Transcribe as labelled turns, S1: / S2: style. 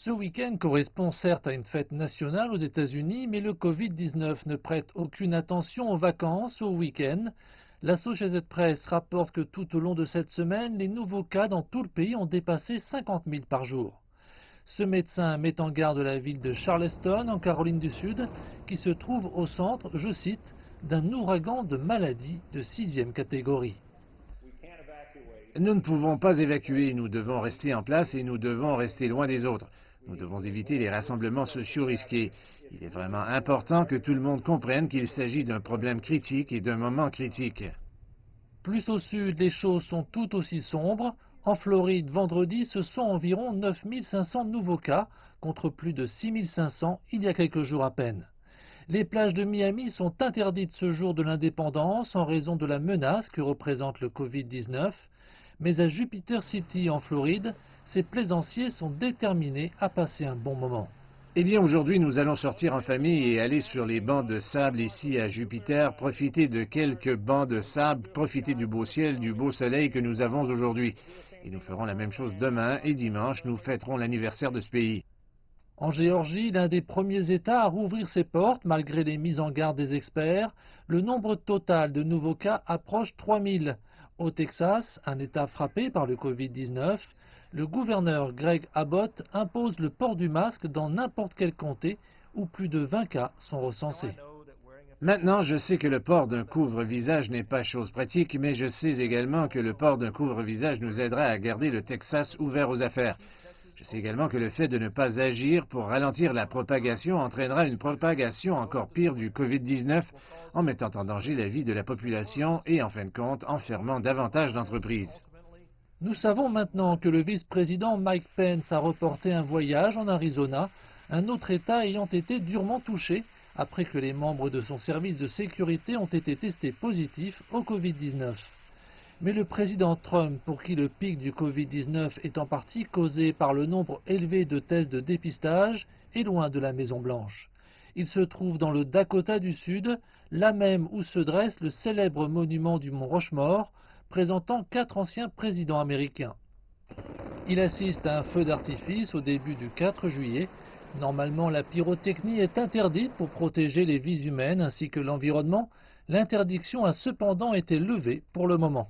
S1: Ce week-end correspond certes à une fête nationale aux États-Unis, mais le Covid-19 ne prête aucune attention aux vacances, aux week-ends. L'Associated Press rapporte que tout au long de cette semaine, les nouveaux cas dans tout le pays ont dépassé 50 000 par jour. Ce médecin met en garde la ville de Charleston, en Caroline du Sud, qui se trouve au centre, je cite, d'un ouragan de maladies de 6e catégorie.
S2: Nous ne pouvons pas évacuer, nous devons rester en place et nous devons rester loin des autres. Nous devons éviter les rassemblements sociaux risqués. Il est vraiment important que tout le monde comprenne qu'il s'agit d'un problème critique et d'un moment critique.
S1: Plus au sud, les choses sont tout aussi sombres. En Floride, vendredi, ce sont environ 9 500 nouveaux cas, contre plus de 6 500 il y a quelques jours à peine. Les plages de Miami sont interdites ce jour de l'indépendance en raison de la menace que représente le Covid-19. Mais à Jupiter City, en Floride, ces plaisanciers sont déterminés à passer un bon moment.
S2: Eh bien, aujourd'hui, nous allons sortir en famille et aller sur les bancs de sable ici à Jupiter, profiter de quelques bancs de sable, profiter du beau ciel, du beau soleil que nous avons aujourd'hui. Et nous ferons la même chose demain et dimanche, nous fêterons l'anniversaire de ce pays.
S1: En Géorgie, l'un des premiers États à rouvrir ses portes, malgré les mises en garde des experts, le nombre total de nouveaux cas approche 3000. Au Texas, un État frappé par le Covid-19, le gouverneur Greg Abbott impose le port du masque dans n'importe quel comté où plus de 20 cas sont recensés.
S2: Maintenant, je sais que le port d'un couvre-visage n'est pas chose pratique, mais je sais également que le port d'un couvre-visage nous aidera à garder le Texas ouvert aux affaires. Je sais également que le fait de ne pas agir pour ralentir la propagation entraînera une propagation encore pire du Covid-19 en mettant en danger la vie de la population et, en fin de compte, en fermant davantage d'entreprises.
S1: Nous savons maintenant que le vice-président Mike Pence a reporté un voyage en Arizona, un autre État ayant été durement touché après que les membres de son service de sécurité ont été testés positifs au Covid-19. Mais le président Trump, pour qui le pic du Covid-19 est en partie causé par le nombre élevé de tests de dépistage, est loin de la Maison-Blanche. Il se trouve dans le Dakota du Sud, là même où se dresse le célèbre monument du mont Rushmore, présentant 4 anciens présidents américains. Il assiste à un feu d'artifice au début du 4 juillet. Normalement, la pyrotechnie est interdite pour protéger les vies humaines ainsi que l'environnement. L'interdiction a cependant été levée pour le moment.